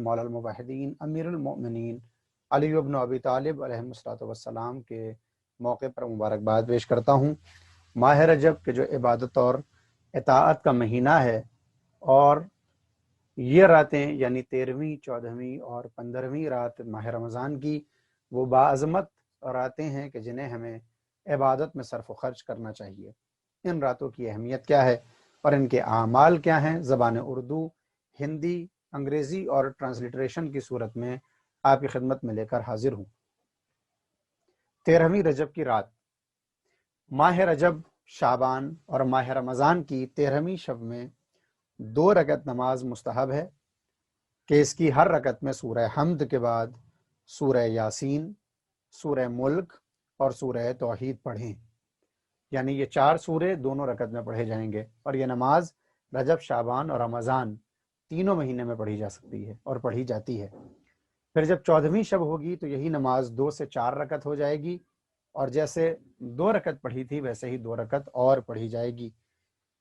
مولا الموحدین امیر المؤمنین علی بن ابی طالب علیہ الصلوۃ والسلام کے موقع پر مبارکباد پیش کرتا ہوں۔ ماہ رجب کے جو عبادت اور اطاعت کا مہینہ ہے، اور یہ راتیں یعنی 13ویں، 14ویں اور 15ویں رات ماہ رمضان کی وہ باعظمت راتیں ہیں کہ جنہیں ہمیں عبادت میں صرف و خرچ کرنا چاہیے۔ ان راتوں کی اہمیت کیا ہے اور ان کے اعمال کیا ہیں، زبان اردو، ہندی، انگریزی اور ٹرانسلیٹریشن کی صورت میں آپ کی خدمت میں لے کر حاضر ہوں۔ 13ویں رجب کی رات، ماہ رجب، شعبان اور ماہ رمضان کی 13ویں شب میں 2 رکعت نماز مستحب ہے کہ اس کی ہر رکعت میں سورہ حمد کے بعد سورہ یاسین، سورہ ملک اور سورہ توحید پڑھیں، یعنی یہ 4 سورے دونوں رکعت میں پڑھے جائیں گے، اور یہ نماز رجب، شعبان اور رمضان تینوں مہینے میں پڑھی جا سکتی ہے اور پڑھی جاتی ہے۔ پھر جب 14ویں شب ہوگی تو یہی نماز 2 سے 4 رکعت ہو جائے گی، اور جیسے 2 رکعت پڑھی تھی ویسے ہی 2 رکعت اور پڑھی جائے گی،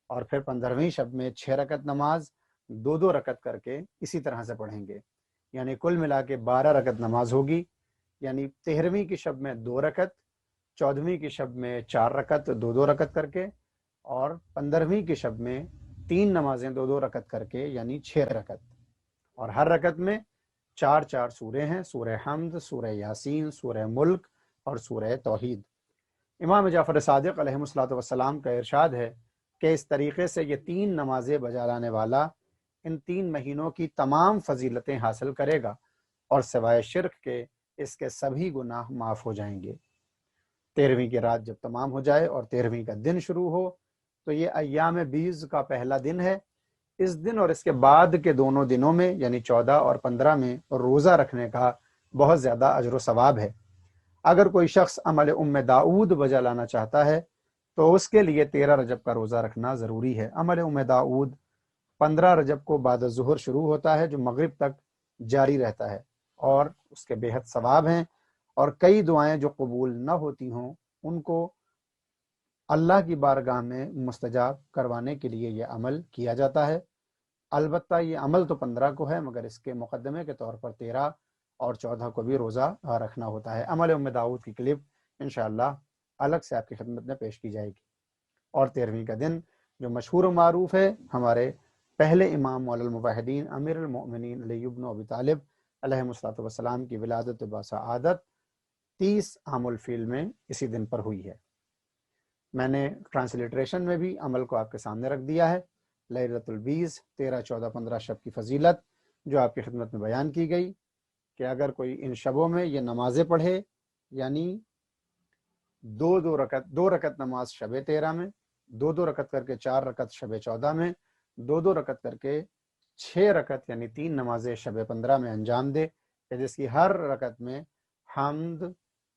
اور پھر 15ویں شب میں 6 رکعت نماز 2 رکعت کر کے اسی طرح سے پڑھیں گے، یعنی کل ملا کے 12 رکعت نماز ہوگی، یعنی 13ویں کی شب میں 2 رکعت، 14ویں کی شب میں 4 رکعت 2 رکعت کر کے، اور 15ویں کی شب میں 3 نمازیں 2 رکعت کر کے، یعنی 6 رکعت، اور ہر رکعت میں 4 سورے ہیں، سورہ حمد، سورہ یاسین، سورہ ملک اور سورہ توحید۔ امام جعفر صادق علیہ الصلوۃ والسلام کا ارشاد ہے کہ اس طریقے سے یہ 3 نمازیں بجا لانے والا ان 3 مہینوں کی تمام فضیلتیں حاصل کرے گا، اور سوائے شرک کے اس کے سبھی گناہ معاف ہو جائیں گے۔ 13ویں کی رات جب تمام ہو جائے اور 13ویں کا دن شروع ہو تو یہ ایام بیض کا پہلا دن ہے۔ اس دن اور اس کے بعد کے دونوں دنوں میں یعنی 14 اور 15 میں روزہ رکھنے کا بہت زیادہ اجر و ثواب ہے۔ اگر کوئی شخص عمل داؤد بجا لانا چاہتا ہے تو اس کے لیے 13 رجب کا روزہ رکھنا ضروری ہے۔ عمل داؤد 15 رجب کو بعد ظہر شروع ہوتا ہے جو مغرب تک جاری رہتا ہے، اور اس کے بے حد ثواب ہیں، اور کئی دعائیں جو قبول نہ ہوتی ہوں ان کو اللہ کی بارگاہ میں مستجاب کروانے کے لیے یہ عمل کیا جاتا ہے۔ البتہ یہ عمل تو 15 کو ہے، مگر اس کے مقدمے کے طور پر 13 اور 14 کو بھی روزہ رکھنا ہوتا ہے۔ عمل داؤد کی کلپ انشاءاللہ الگ سے آپ کی خدمت میں پیش کی جائے گی۔ اور 13ویں کا دن جو مشہور و معروف ہے، ہمارے پہلے امام مولا الموحدین امیر المؤمنین علی بن ابی طالب علیہ الصلوۃ والسلام کی ولادت بسعادت 30 عام الفیل میں اسی دن پر ہوئی ہے۔ میں نے ٹرانسلیٹریشن میں بھی عمل کو آپ کے سامنے رکھ دیا ہے۔ لیلۃ البیض 13، 14، 15 شب کی فضیلت جو آپ کی خدمت میں بیان کی گئی کہ اگر کوئی ان شبوں میں یہ نمازیں پڑھے، یعنی 2 رکعت نماز شب 13 میں، 2 رکعت کر کے 4 رکعت شب 14 میں، 2 رکعت کر کے 6 رکعت یعنی 3 نمازیں شب 15 میں انجام دے، کہ جس کی ہر رکعت میں حمد،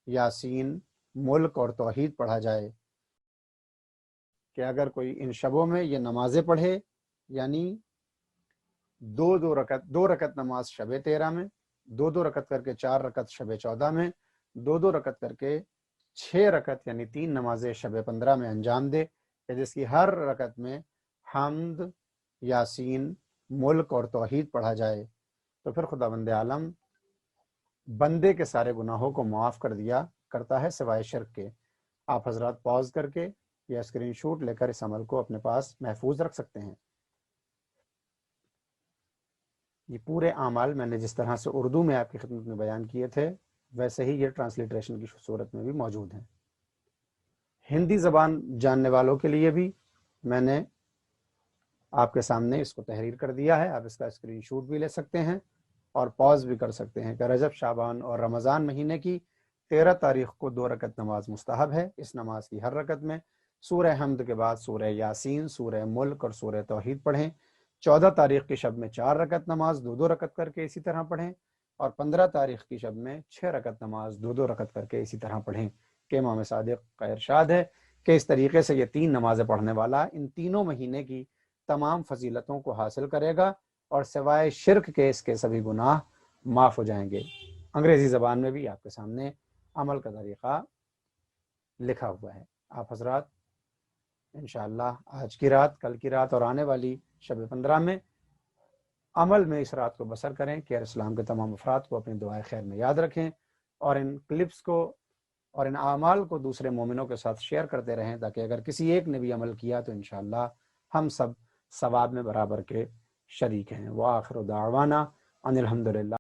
یاسین، ملک اور توحید پڑھا جائے، کہ اگر کوئی ان شبوں میں یہ نمازیں پڑھے، یعنی 2 رکعت نماز شب 13 میں، 2 رکعت کر کے 4 رکعت شب 14 میں، 2 رکعت کر کے 6 رکعت یعنی 3 نمازیں شب 15 میں انجام دے، کہ جس کی ہر رکعت میں حمد، یاسین، ملک اور توحید پڑھا جائے، تو پھر خدا بند عالم بندے کے سارے گناہوں کو معاف کر دیا کرتا ہے سوائے شرک کے۔ آپ حضرات پاز کر کے یا اسکرین شاٹ لے کر اس عمل کو اپنے پاس محفوظ رکھ سکتے ہیں۔ یہ پورے اعمال میں نے جس طرح سے اردو میں آپ کی خدمت میں بیان کیے تھے ویسے ہی یہ ٹرانسلیٹریشن کی صورت میں بھی موجود ہیں۔ ہندی زبان جاننے والوں کے لیے بھی میں نے آپ کے سامنے اس کو تحریر کر دیا ہے، آپ اس کا اسکرین شاٹ بھی لے سکتے ہیں اور پاز بھی کر سکتے ہیں کہ رجب، شعبان اور رمضان مہینے کی 13 تاریخ کو 2 رکعت نماز مستحب ہے۔ اس نماز کی ہر رکعت میں سورہ حمد کے بعد سورہ یاسین، سورہ ملک اور سورہ توحید پڑھیں۔ 14 تاریخ کی شب میں 4 رکعت نماز 2 رکعت کر کے اسی طرح پڑھیں، اور 15 تاریخ کی شب میں 6 رکعت نماز 2 رکعت کر کے اسی طرح پڑھیں، کہ امام صادق کا ارشاد ہے کہ اس طریقے سے یہ 3 نمازیں پڑھنے والا ان تینوں مہینے کی تمام فضیلتوں کو حاصل کرے گا، اور سوائے شرک کے اس کے سبھی گناہ معاف ہو جائیں گے۔ انگریزی زبان میں بھی آپ کے سامنے عمل کا طریقہ لکھا ہوا ہے۔ آپ حضرات انشاءاللہ آج کی رات، کل کی رات اور آنے والی شب 15 میں عمل میں اس رات کو بسر کریں کہ اسلام کے تمام افراد کو اپنی دعائیں خیر میں یاد رکھیں اور ان کلپس کو اور ان اعمال کو دوسرے مومنوں کے ساتھ شیئر کرتے رہیں تاکہ اگر کسی ایک نے بھی عمل کیا تو انشاءاللہ ہم سب ثواب میں برابر کے شریک ہیں۔ وآخر دعوانا ان الحمدللہ۔